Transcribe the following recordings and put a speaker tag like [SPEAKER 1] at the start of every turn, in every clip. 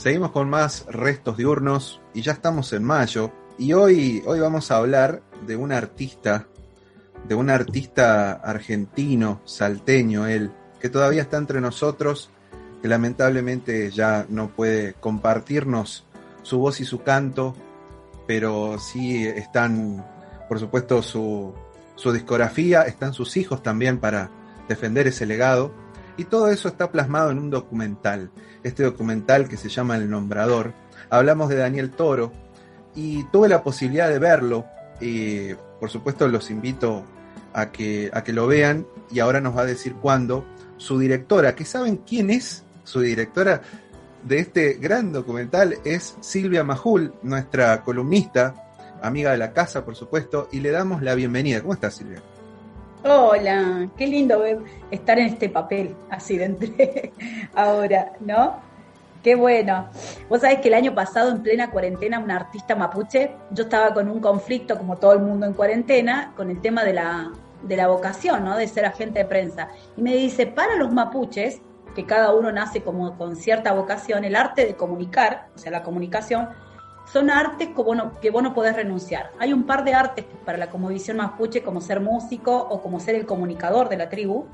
[SPEAKER 1] Seguimos con más restos diurnos y ya estamos en mayo. Y hoy vamos a hablar de un artista argentino, salteño él, que todavía está entre nosotros, que lamentablemente ya no puede compartirnos su voz y su canto, pero sí están, por supuesto, su discografía, están sus hijos también para defender ese legado. Y todo eso está plasmado en un documental. Este documental que se llama El Nombrador. Hablamos de Daniel Toro y tuve la posibilidad de verlo. Por supuesto los invito a que lo vean, y ahora nos va a decir cuándo. Su directora, que saben quién es su directora de este gran documental, es Silvia Majul, nuestra columnista, amiga de la casa, por supuesto, y le damos la bienvenida. ¿Cómo estás, Silvia?
[SPEAKER 2] Hola, qué lindo estar en este papel, así de entre ahora, ¿no? Qué bueno. Vos sabés que el año pasado, en plena cuarentena, una artista mapuche, yo estaba con un conflicto, como todo el mundo en cuarentena, con el tema de la vocación, ¿no? De ser agente de prensa. Y me dice, para los mapuches, que cada uno nace como con cierta vocación, el arte de comunicar, o sea, la comunicación, son artes que vos no podés renunciar. Hay un par de artes para la cosmovisión mapuche, como ser músico o como ser el comunicador de la tribu,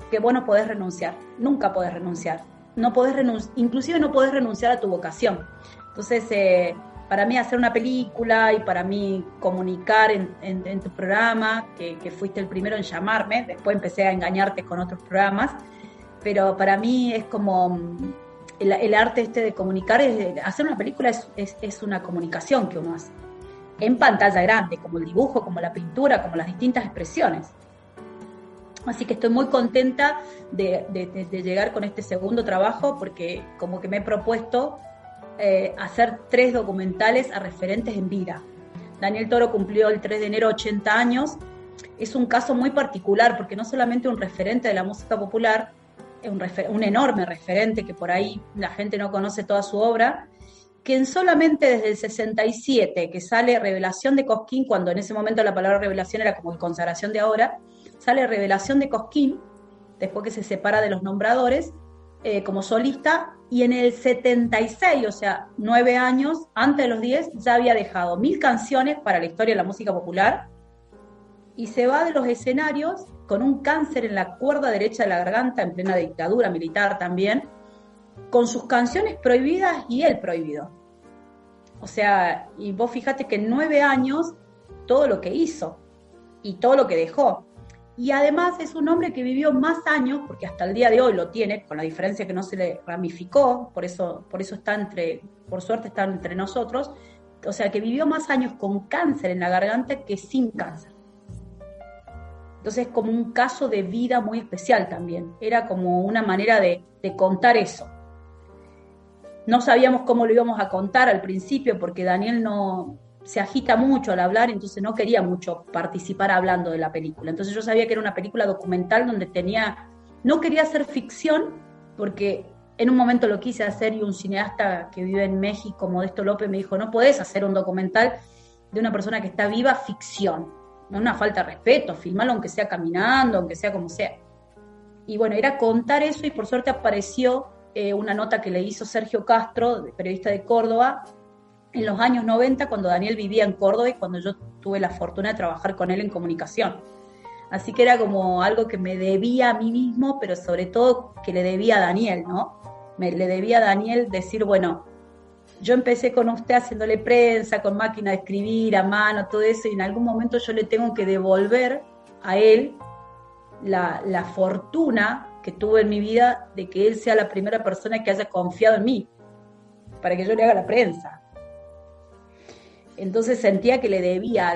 [SPEAKER 2] que vos no podés renunciar, nunca podés renunciar. No podés inclusive no podés renunciar a tu vocación. Entonces, para mí hacer una película y para mí comunicar en tu programa, que fuiste el primero en llamarme, después empecé a engañarte con otros programas, pero para mí es como... El arte de comunicar, hacer una película es una comunicación que uno hace en pantalla grande, como el dibujo, como la pintura, como las distintas expresiones. Así que estoy muy contenta de llegar con este segundo trabajo, porque como que me he propuesto hacer 3 documentales a referentes en vida. Daniel Toro cumplió el 3 de enero 80 años. Es un caso muy particular, porque no solamente un referente de la música popular, un enorme referente que por ahí la gente no conoce toda su obra, que en solamente desde el 67, que sale Revelación de Cosquín, cuando en ese momento la palabra revelación era como consagración de ahora, sale Revelación de Cosquín, después que se separa de Los Nombradores, como solista, y en el 76, o sea, 9 años antes de los 10, ya había dejado 1000 canciones para la historia de la música popular, y se va de los escenarios con un cáncer en la cuerda derecha de la garganta, en plena dictadura militar también, con sus canciones prohibidas y él prohibido. O sea, y vos fíjate que en 9 años, todo lo que hizo y todo lo que dejó. Y además es un hombre que vivió más años, porque hasta el día de hoy lo tiene, con la diferencia que no se le ramificó, por eso está por suerte está entre nosotros, o sea, que vivió más años con cáncer en la garganta que sin cáncer. Entonces es como un caso de vida muy especial también. Era como una manera de contar eso. No sabíamos cómo lo íbamos a contar al principio, porque Daniel no se agita mucho al hablar, entonces no quería mucho participar hablando de la película. Entonces yo sabía que era una película documental donde no quería hacer ficción, porque en un momento lo quise hacer y un cineasta que vive en México, Modesto López, me dijo, no podés hacer un documental de una persona que está viva, ficción. No, una falta de respeto, filmarlo aunque sea caminando, aunque sea como sea. Y bueno, era contar eso, y por suerte apareció una nota que le hizo Sergio Castro, periodista de Córdoba, en los años 90, cuando Daniel vivía en Córdoba y cuando yo tuve la fortuna de trabajar con él en comunicación. Así que era como algo que me debía a mí mismo, pero sobre todo que le debía a Daniel, ¿no? Le debía a Daniel decir, bueno, yo empecé con usted haciéndole prensa, con máquina de escribir, a mano, todo eso, y en algún momento yo le tengo que devolver a él la fortuna que tuve en mi vida de que él sea la primera persona que haya confiado en mí, para que yo le haga la prensa. Entonces sentía que le debía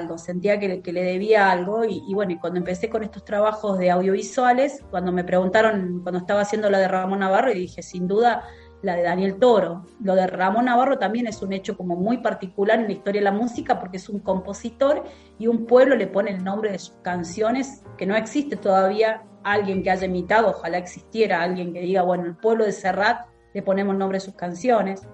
[SPEAKER 2] algo, y bueno, y cuando empecé con estos trabajos de audiovisuales, cuando me preguntaron, cuando estaba haciendo la de Ramón Navarro, y dije, sin duda, la de Daniel Toro. Lo de Ramón Navarro también es un hecho como muy particular en la historia de la música, porque es un compositor y un pueblo le pone el nombre de sus canciones, que no existe todavía alguien que haya imitado, ojalá existiera alguien que diga, bueno, el pueblo de Serrat le ponemos el nombre de sus canciones.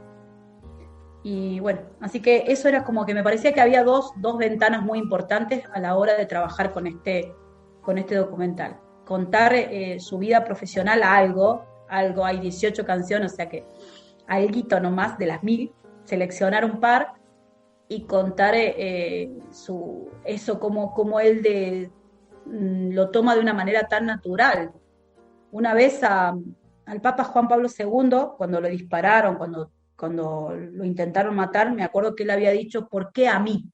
[SPEAKER 2] Y bueno, así que eso era como que me parecía que había dos ventanas muy importantes a la hora de trabajar con este documental. Contar su vida profesional, algo, hay 18 canciones, o sea que alguito nomás de las 1000, seleccionar un par y contar eso como él lo toma de una manera tan natural. Una vez al Papa Juan Pablo II, cuando lo dispararon, cuando lo intentaron matar, me acuerdo que él había dicho, ¿por qué a mí?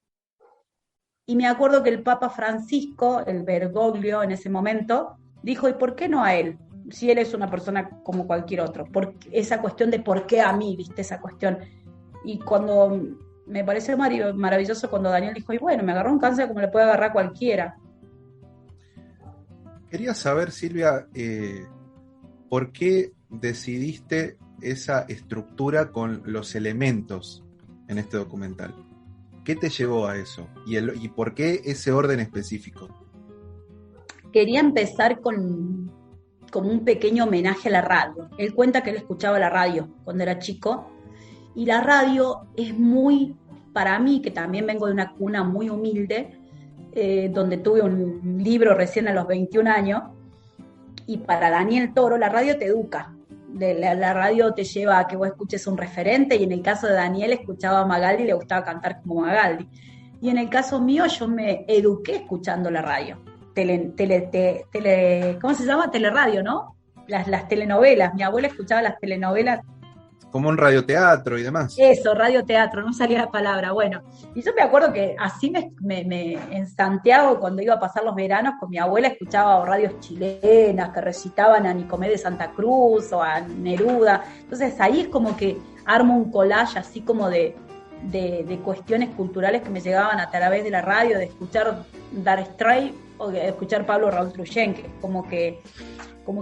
[SPEAKER 2] Y me acuerdo que el Papa Francisco, el Bergoglio en ese momento, dijo, ¿y por qué no a él? Si él es una persona como cualquier otro. Esa cuestión de por qué a mí, ¿viste? Esa cuestión. Y cuando me pareció maravilloso cuando Daniel dijo, y bueno, me agarró un cáncer como le puede agarrar cualquiera.
[SPEAKER 1] Quería saber, Silvia, ¿por qué decidiste esa estructura con los elementos en este documental? ¿Qué te llevó a eso? ¿Y por qué ese orden específico?
[SPEAKER 2] Quería empezar con un pequeño homenaje a la radio. Él cuenta que él escuchaba la radio cuando era chico, y la radio es muy, para mí, que también vengo de una cuna muy humilde, donde tuve un libro recién a los 21 años, y para Daniel Toro la radio te educa. La radio te lleva a que vos escuches un referente, y en el caso de Daniel escuchaba a Magaldi y le gustaba cantar como Magaldi. Y en el caso mío yo me eduqué escuchando la radio. ¿Cómo se llama? Teleradio, ¿no? Las telenovelas. Mi abuela escuchaba las telenovelas.
[SPEAKER 1] Como un radioteatro y demás.
[SPEAKER 2] Eso, radioteatro, no salía la palabra. Bueno, y yo me acuerdo que así en Santiago, cuando iba a pasar los veranos con mi abuela, escuchaba radios chilenas que recitaban a Nicomé de Santa Cruz o a Neruda. Entonces ahí es como que armo un collage así como de cuestiones culturales que me llegaban a través de la radio, de escuchar Dar Stray o de escuchar Pablo Raúl Truyen, que como que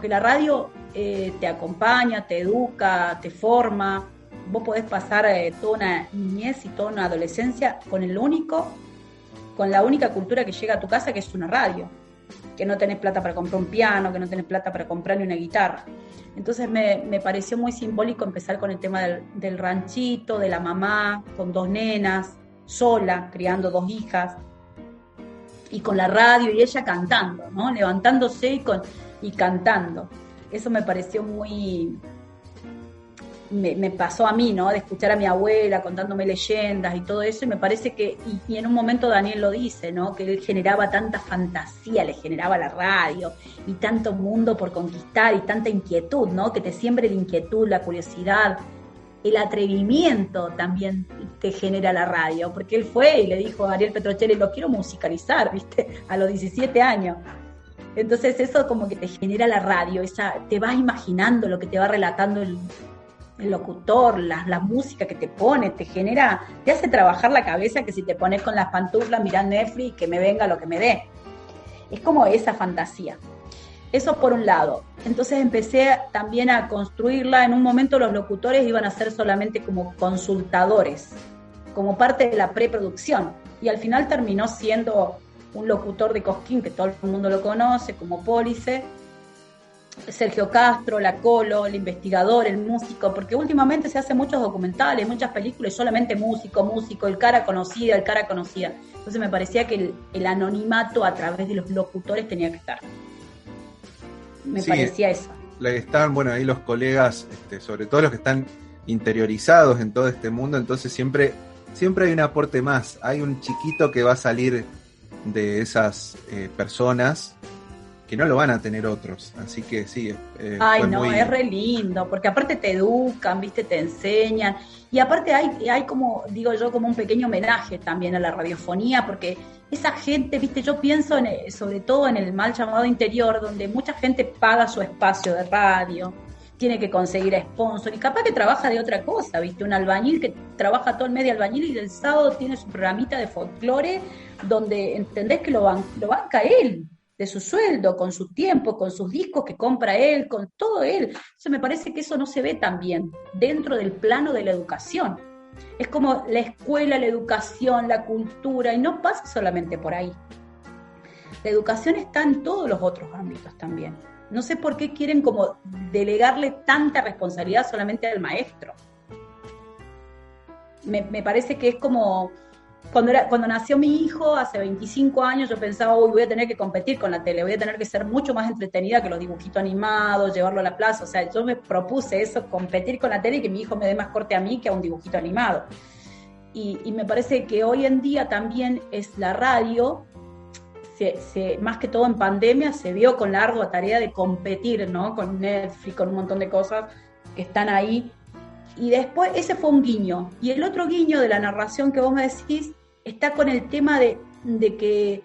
[SPEAKER 2] la radio te acompaña, te educa, te forma. Vos podés pasar toda una niñez y toda una adolescencia con la única cultura que llega a tu casa, que es una radio, que no tenés plata para comprar un piano, que no tenés plata para comprar ni una guitarra. Entonces me pareció muy simbólico empezar con el tema del ranchito, de la mamá, con 2 nenas, sola, criando 2 hijas, y con la radio y ella cantando, ¿no? Levantándose y cantando. Eso me pareció me pasó a mí, ¿no? De escuchar a mi abuela contándome leyendas y todo eso, y me parece que, y en un momento Daniel lo dice, ¿no? Que él generaba tanta fantasía, le generaba la radio, y tanto mundo por conquistar, y tanta inquietud, ¿no? Que te siembre la inquietud, la curiosidad, el atrevimiento también te genera la radio, porque él fue y le dijo a Ariel Petrocelli, lo quiero musicalizar, ¿viste? A los 17 años. Entonces eso como que te genera la radio, te vas imaginando lo que te va relatando el locutor, la música que te pone, te hace trabajar la cabeza, que si te pones con las pantuflas mirando Netflix, que me venga lo que me dé. Es como esa fantasía. Eso por un lado. Entonces empecé también a construirla. En un momento los locutores iban a ser solamente como consultadores, como parte de la preproducción, y al final terminó siendo un locutor de Cosquín, que todo el mundo lo conoce, como Pólice, Sergio Castro, la Colo, el investigador, el músico, porque últimamente se hacen muchos documentales, muchas películas, solamente músico, el cara conocida. Entonces me parecía que el anonimato a través de los locutores tenía que estar. Me parecía eso.
[SPEAKER 1] Están, bueno, ahí los colegas, sobre todo los que están interiorizados en todo este mundo, entonces siempre hay un aporte más, hay un chiquito que va a salir de esas personas que no lo van a tener otros, así que sí.
[SPEAKER 2] Ay, no, es re lindo, porque aparte te educan, viste, te enseñan, y aparte hay como, digo yo, como un pequeño homenaje también a la radiofonía, porque esa gente, viste, yo pienso sobre todo en el mal llamado interior, donde mucha gente paga su espacio de radio, tiene que conseguir sponsor, y capaz que trabaja de otra cosa, viste, un albañil que trabaja todo el mes de albañil y el sábado tiene su programita de folclore, donde entendés que lo banca él, de su sueldo, con su tiempo, con sus discos que compra él, con todo él. Entonces me parece que eso no se ve tan bien dentro del plano de la educación. Es como la escuela, la educación, la cultura, y no pasa solamente por ahí. La educación está en todos los otros ámbitos también. No sé por qué quieren como delegarle tanta responsabilidad solamente al maestro. Me parece que es como Cuando nació mi hijo, hace 25 años, yo pensaba, uy, voy a tener que competir con la tele, voy a tener que ser mucho más entretenida que los dibujitos animados, llevarlo a la plaza. O sea, yo me propuse eso, competir con la tele y que mi hijo me dé más corte a mí que a un dibujito animado. Y me parece que hoy en día también es la radio, más que todo en pandemia, se vio con la ardua tarea de competir, ¿no? Con Netflix, con un montón de cosas que están ahí. Y después, ese fue un guiño. Y el otro guiño de la narración que vos me decís está con el tema de que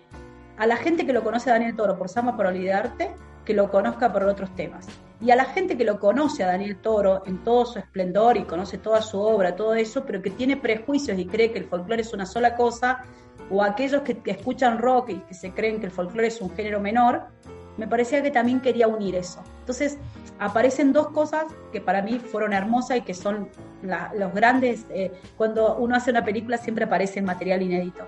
[SPEAKER 2] a la gente que lo conoce a Daniel Toro por Samba para Olvidarte, que lo conozca por otros temas. Y a la gente que lo conoce a Daniel Toro en todo su esplendor y conoce toda su obra, todo eso, pero que tiene prejuicios y cree que el folclore es una sola cosa, o aquellos que escuchan rock y que se creen que el folclore es un género menor, me parecía que también quería unir eso. Entonces aparecen dos cosas que para mí fueron hermosas y que son los grandes, cuando uno hace una película siempre aparece en material inédito.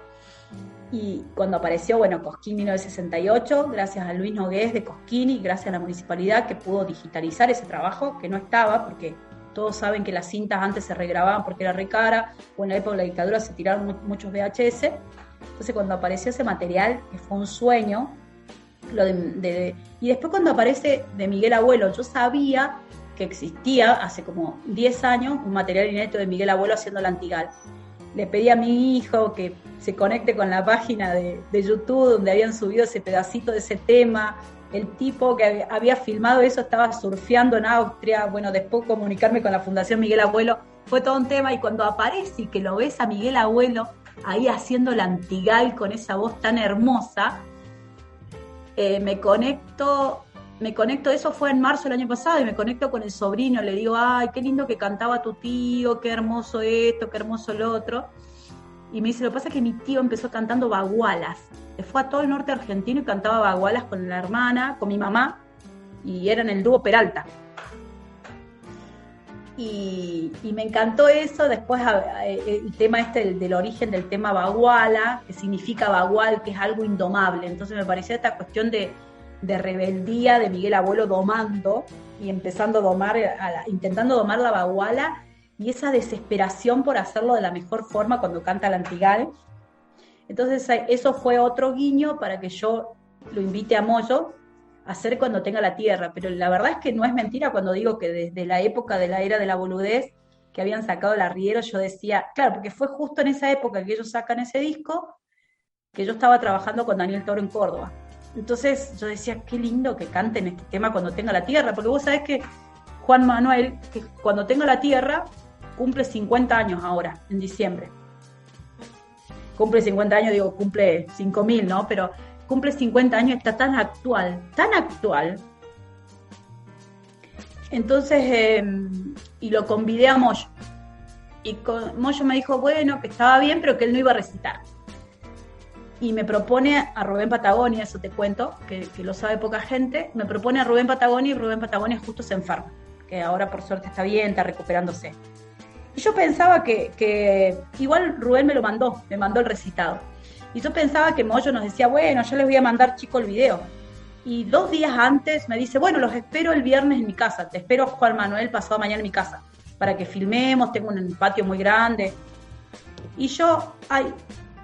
[SPEAKER 2] Y cuando apareció, bueno, Cosquín 1968, gracias a Luis Nogués de Cosquín y gracias a la municipalidad que pudo digitalizar ese trabajo, que no estaba, porque todos saben que las cintas antes se regrababan porque era re cara, o en la época de la dictadura se tiraron muchos VHS. Entonces cuando apareció ese material, que fue un sueño, y después cuando aparece de Miguel Abuelo, yo sabía que existía hace como 10 años un material inédito de Miguel Abuelo haciendo la Antigal. Le pedí a mi hijo que se conecte con la página de YouTube donde habían subido ese pedacito de ese tema. El tipo que había filmado eso estaba surfeando en Austria. Bueno, después comunicarme con la Fundación Miguel Abuelo fue todo un tema, y cuando aparece y que lo ves a Miguel Abuelo ahí haciendo la Antigal con esa voz tan hermosa, me conecto, eso fue en marzo del año pasado, y me conecto con el sobrino, le digo, ay, qué lindo que cantaba tu tío, qué hermoso esto, qué hermoso lo otro. Y me dice, lo que pasa es que mi tío empezó cantando bagualas, se fue a todo el norte argentino y cantaba bagualas con la hermana, con mi mamá, y eran el dúo Peralta. Y me encantó eso. Después el tema del origen del tema baguala, que significa bagual, que es algo indomable. Entonces me parecía esta cuestión de rebeldía de Miguel Abuelo domando y empezando a domar, intentando domar la baguala, y esa desesperación por hacerlo de la mejor forma cuando canta la Antigal. Entonces eso fue otro guiño para que yo lo invite a Moyo a hacer Cuando tenga la tierra. Pero la verdad es que no es mentira cuando digo que desde la época de la era de la boludez, que habían sacado el arriero, yo decía, claro, porque fue justo en esa época que ellos sacan ese disco, que yo estaba trabajando con Daniel Toro en Córdoba. Entonces yo decía, qué lindo que canten este tema Cuando tenga la tierra, porque vos sabés que Juan Manuel, que Cuando tenga la tierra, cumple 50 años ahora, en diciembre. Cumple 50 años, digo, cumple 5.000, ¿no? Pero cumple 50 años, está tan actual. Entonces, y lo convidé a Moyo. Y Moyo me dijo, bueno, que estaba bien, pero que él no iba a recitar. Y me propone a Rubén Patagonia, eso te cuento, que lo sabe poca gente, me propone a Rubén Patagonia, y Rubén Patagonia justo se enferma, que ahora por suerte está bien, está recuperándose. Y yo pensaba que igual Rubén me mandó el recitado. Y yo pensaba que Moyo nos decía, bueno, yo les voy a mandar, chico, el video. Y 2 días antes me dice, bueno, los espero el viernes en mi casa, te espero, Juan Manuel, pasado mañana en mi casa, para que filmemos, tengo un patio muy grande. Y yo,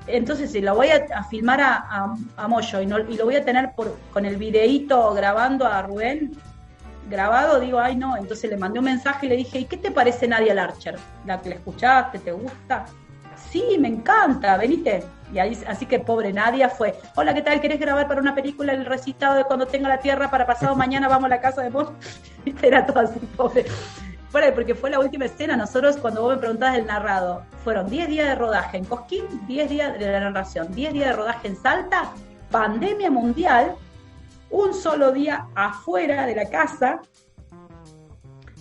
[SPEAKER 2] entonces lo voy a filmar a Moyo y lo voy a tener con el videíto grabando a Rubén, grabado, digo, ay no. Entonces le mandé un mensaje y le dije, ¿y qué te parece Nadia Larcher? ¿La escuchaste? ¿Te gusta? Sí, me encanta, venite. Y ahí, así que pobre Nadia fue, hola, ¿qué tal? ¿Querés grabar para una película el recitado de Cuando tenga la tierra para pasado mañana? Vamos a la casa de vos. Era todo así, pobre. Porque fue la última escena. Nosotros, cuando vos me preguntás del narrado, fueron 10 días de rodaje en Cosquín, 10 días de la narración, 10 días de rodaje en Salta, pandemia mundial, un solo día afuera de la casa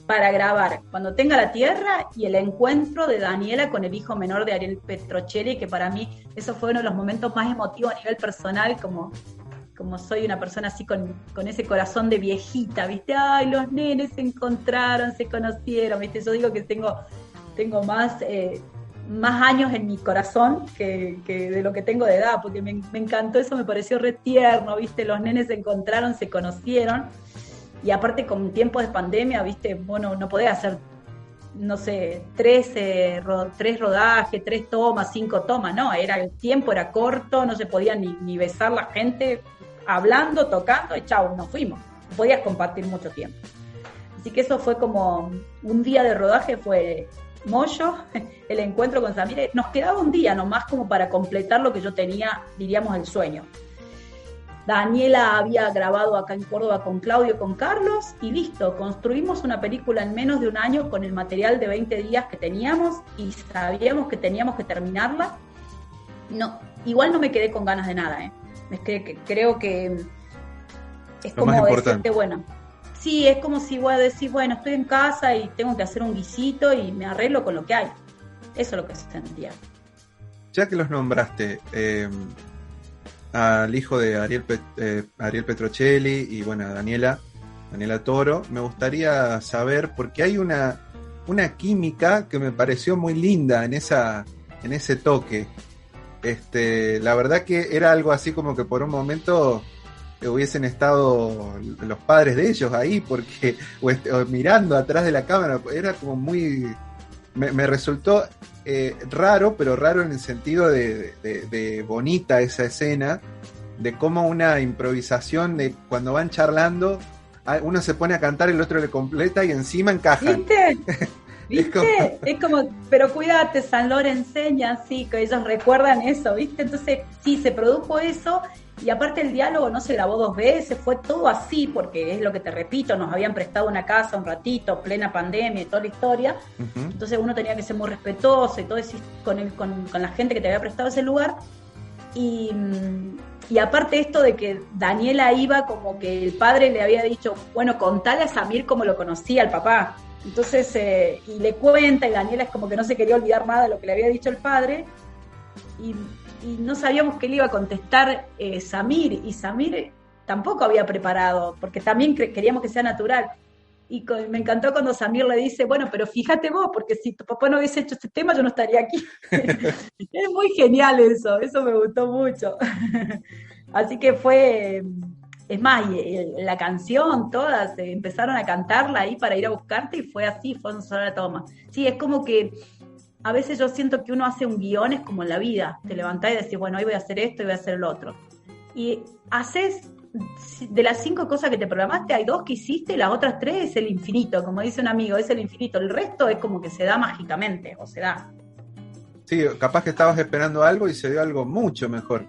[SPEAKER 2] para grabar Cuando tenga la tierra y el encuentro de Daniela con el hijo menor de Ariel Petrocelli, que para mí eso fue uno de los momentos más emotivos a nivel personal, como soy una persona así con ese corazón de viejita, ¿viste? Ay, los nenes se encontraron, se conocieron, ¿viste? Yo digo que tengo más años en mi corazón que de lo que tengo de edad, porque me encantó eso, me pareció re tierno, ¿viste? Los nenes se encontraron, se conocieron, y aparte con tiempos de pandemia, ¿viste? Bueno, no podés hacer no sé, tres rodajes, 3 tomas, 5 tomas, no, el tiempo era corto, no se podía ni besar la gente, hablando, tocando, y chau, nos fuimos. No podías compartir mucho tiempo. Así que eso fue como un día de rodaje, fue Moyo, el encuentro con Samir. Nos quedaba un día nomás como para completar lo que yo tenía, diríamos, el sueño. Daniela había grabado acá en Córdoba con Claudio, con Carlos, y listo, construimos una película en menos de un año con el material de 20 días que teníamos y sabíamos que teníamos que terminarla. No, igual no me quedé con ganas de nada, creo que es
[SPEAKER 1] lo como
[SPEAKER 2] decirte, bueno, sí, es como si voy a decir, bueno, estoy en casa y tengo que hacer un guisito y me arreglo con lo que hay. Eso es lo que se sentía.
[SPEAKER 1] Ya que los nombraste, al hijo de Ariel Petrocelli y bueno, a Daniela Toro, me gustaría saber, porque hay una química que me pareció muy linda en ese toque. La verdad que era algo así como que por un momento hubiesen estado los padres de ellos ahí, porque o mirando atrás de la cámara, era como muy... Me resultó raro, pero raro en el sentido de bonita esa escena, de cómo una improvisación de cuando van charlando, uno se pone a cantar, el otro le completa y encima encajan.
[SPEAKER 2] ¿Viste? Es como, pero cuídate, San Lor enseña, sí, que ellos recuerdan eso, ¿viste? Entonces, sí, se produjo eso, y aparte el diálogo no se grabó 2 veces, fue todo así, porque es lo que te repito, nos habían prestado una casa un ratito, plena pandemia y toda la historia, entonces uno tenía que ser muy respetuoso y todo eso con la gente que te había prestado ese lugar, y aparte esto de que Daniela iba como que el padre le había dicho, bueno, contale a Samir cómo lo conocía al papá. Entonces, y le cuenta, y Daniela es como que no se quería olvidar nada de lo que le había dicho el padre, y no sabíamos qué le iba a contestar Samir, y Samir tampoco había preparado, porque también queríamos que sea natural. Y me encantó cuando Samir le dice, bueno, pero fíjate vos, porque si tu papá no hubiese hecho este tema, yo no estaría aquí. Es muy genial eso me gustó mucho. Así que fue... Es más, la canción, todas empezaron a cantarla ahí para ir a buscarte y fue así, fue una sola toma. Sí, es como que a veces yo siento que uno hace un guión, es como en la vida, te levantás y decís, bueno, hoy voy a hacer esto y voy a hacer lo otro. Y haces, de las 5 cosas que te programaste, hay 2 que hiciste y las otras 3 es el infinito, como dice un amigo, es el infinito. El resto es como que se da mágicamente, o se da.
[SPEAKER 1] Sí, capaz que estabas esperando algo y se dio algo mucho mejor.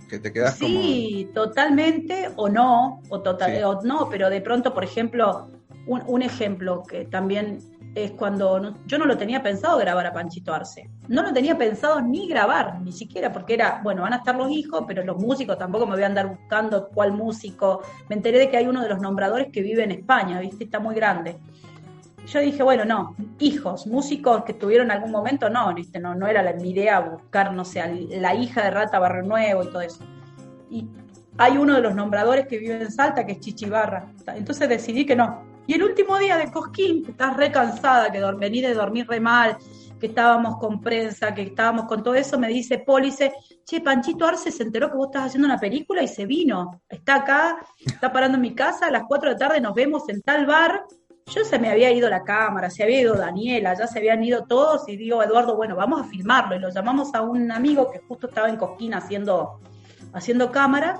[SPEAKER 1] Que te quedas
[SPEAKER 2] sí, como... totalmente, o no, o no, pero de pronto, por ejemplo, un ejemplo que también es cuando yo no lo tenía pensado grabar a Panchito Arce, no lo tenía pensado ni grabar, ni siquiera, porque era, bueno, van a estar los hijos, pero los músicos tampoco me voy a andar buscando cuál músico. Me enteré de que hay uno de los nombradores que vive en España, ¿viste? Está muy grande. Yo dije, bueno, no, hijos, músicos que tuvieron algún momento, no, ¿viste? No era mi idea buscar, no sé, la hija de Rata Barrio Nuevo y todo eso. Y hay uno de los nombradores que vive en Salta, que es Chichi Barra. Entonces decidí que no. Y el último día de Cosquín, que estás re cansada, que vení de dormir re mal, que estábamos con prensa, que estábamos con todo eso, me dice Pólice, che, Panchito Arce se enteró que vos estás haciendo una película y se vino. Está acá, está parando en mi casa, a las 4 de la tarde nos vemos en tal bar. Yo se me había ido la cámara, se había ido Daniela, ya se habían ido todos, y digo, Eduardo, bueno, vamos a filmarlo. Y lo llamamos a un amigo que justo estaba en Cosquín haciendo cámara,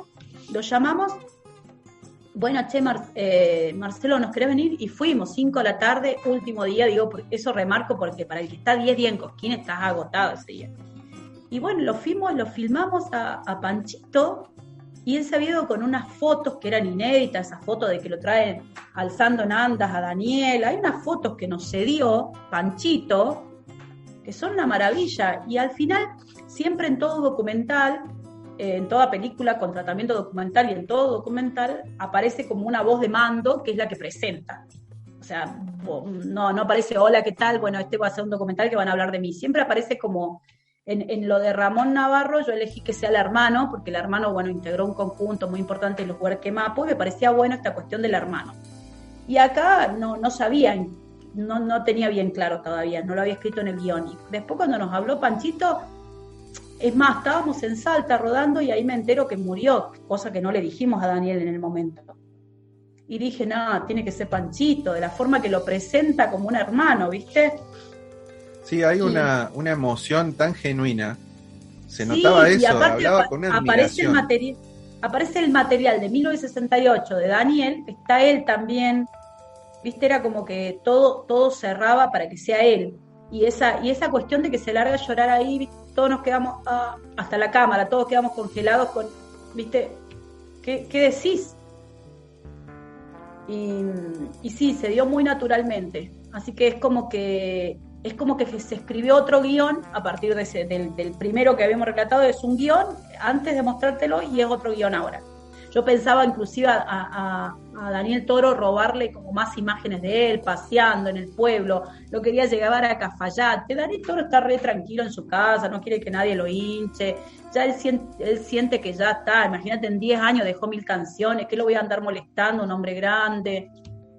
[SPEAKER 2] lo llamamos, bueno, che, Marcelo, ¿nos querés venir? Y fuimos, 5 de la tarde, último día, digo, eso remarco porque para el que está 10 días en Cosquín estás agotado ese día. Y bueno, lo filmamos a Panchito, y él se había ido con unas fotos que eran inéditas, esas fotos de que lo traen alzando en andas a Daniel. Hay unas fotos que nos cedió Panchito, que son una maravilla, y al final, siempre en todo documental, en toda película con tratamiento documental y en todo documental, aparece como una voz de mando, que es la que presenta. O sea, no aparece, hola, ¿qué tal? Bueno, va a ser un documental que van a hablar de mí. Siempre aparece como... En lo de Ramón Navarro, yo elegí que sea el hermano, porque el hermano, bueno, integró un conjunto muy importante en los Huarquemapo, y me parecía bueno esta cuestión del hermano. Y acá no sabían, no tenía bien claro todavía, no lo había escrito en el guión. Y después cuando nos habló Panchito, es más, estábamos en Salta rodando y ahí me entero que murió, cosa que no le dijimos a Daniel en el momento. y dije, no, tiene que ser Panchito, de la forma que lo presenta como un hermano, ¿viste?
[SPEAKER 1] Sí, hay una emoción tan genuina. Se
[SPEAKER 2] Sí,
[SPEAKER 1] notaba
[SPEAKER 2] y
[SPEAKER 1] eso,
[SPEAKER 2] aparte
[SPEAKER 1] hablaba con una admiración.
[SPEAKER 2] aparece el material de 1968 de Daniel, está él también, ¿viste? Era como que todo cerraba para que sea él. Y esa cuestión de que se larga a llorar ahí, ¿viste? Todos nos quedamos, hasta la cámara, todos quedamos congelados con, ¿viste? ¿Qué decís? Y sí, se dio muy naturalmente. Así que es como que se escribió otro guión a partir del primero que habíamos relatado. Es un guión antes de mostrártelo y es otro guión ahora. Yo pensaba inclusive a Daniel Toro robarle como más imágenes de él paseando en el pueblo. Lo quería llevar a Cafayate. Daniel Toro está re tranquilo en su casa, no quiere que nadie lo hinche. Ya él siente que ya está. Imagínate, en 10 años dejó 1000 canciones. ¿Qué lo voy a andar molestando? Un hombre grande.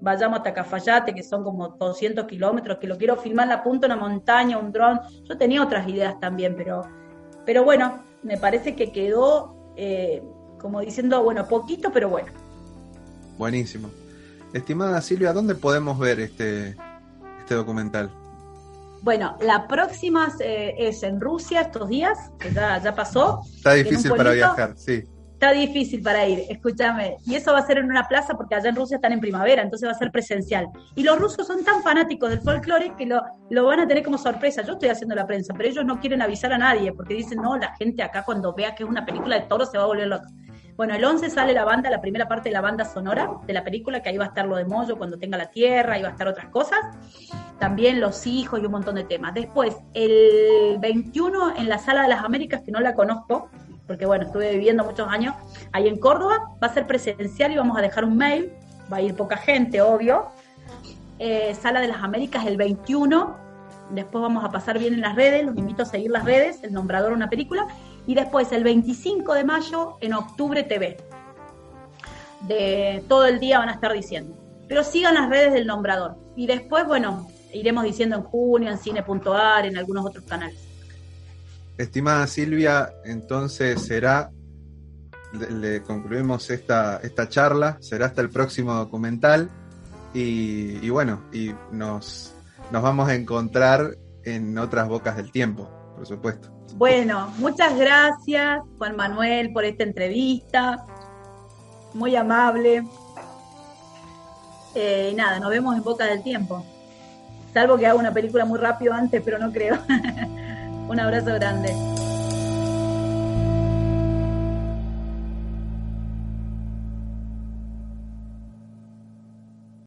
[SPEAKER 2] Vayamos hasta Cafayate, que son como 200 kilómetros, que lo quiero filmar en la punta de una montaña, un dron. Yo tenía otras ideas también, pero bueno, me parece que quedó como diciendo, bueno, poquito, pero bueno.
[SPEAKER 1] Buenísimo. Estimada Silvia, ¿dónde podemos ver este documental?
[SPEAKER 2] Bueno, la próxima es en Rusia estos días, que ya pasó.
[SPEAKER 1] Está difícil para viajar, sí.
[SPEAKER 2] Está difícil para ir, escúchame. Y eso va a ser en una plaza porque allá en Rusia están en primavera, entonces va a ser presencial. Y los rusos son tan fanáticos del folclore que lo van a tener como sorpresa. Yo estoy haciendo la prensa, pero ellos no quieren avisar a nadie porque dicen, no, la gente acá cuando vea que es una película de toros se va a volver loca. Bueno, el 11 sale la banda, la primera parte de la banda sonora de la película, que ahí va a estar lo de Moyo cuando tenga la tierra, ahí va a estar otras cosas. También los hijos y un montón de temas. Después, el 21 en la Sala de las Américas, que no la conozco, porque bueno, estuve viviendo muchos años ahí en Córdoba, va a ser presencial y vamos a dejar un mail, va a ir poca gente, obvio. Sala de las Américas el 21, después vamos a pasar bien en las redes, los invito a seguir las redes, El Nombrador, una película, y después el 25 de mayo en Octubre TV. De todo el día van a estar diciendo. Pero sigan las redes del Nombrador. Y después, bueno, iremos diciendo en junio, en Cine.ar, en algunos otros canales.
[SPEAKER 1] Estimada Silvia, entonces le concluimos esta charla, será hasta el próximo documental y bueno, y nos vamos a encontrar en otras bocas del tiempo, por supuesto.
[SPEAKER 2] Bueno, muchas gracias Juan Manuel por esta entrevista, muy amable. Nada, nos vemos en Bocas del Tiempo, salvo que haga una película muy rápido antes, pero no creo. Un abrazo grande.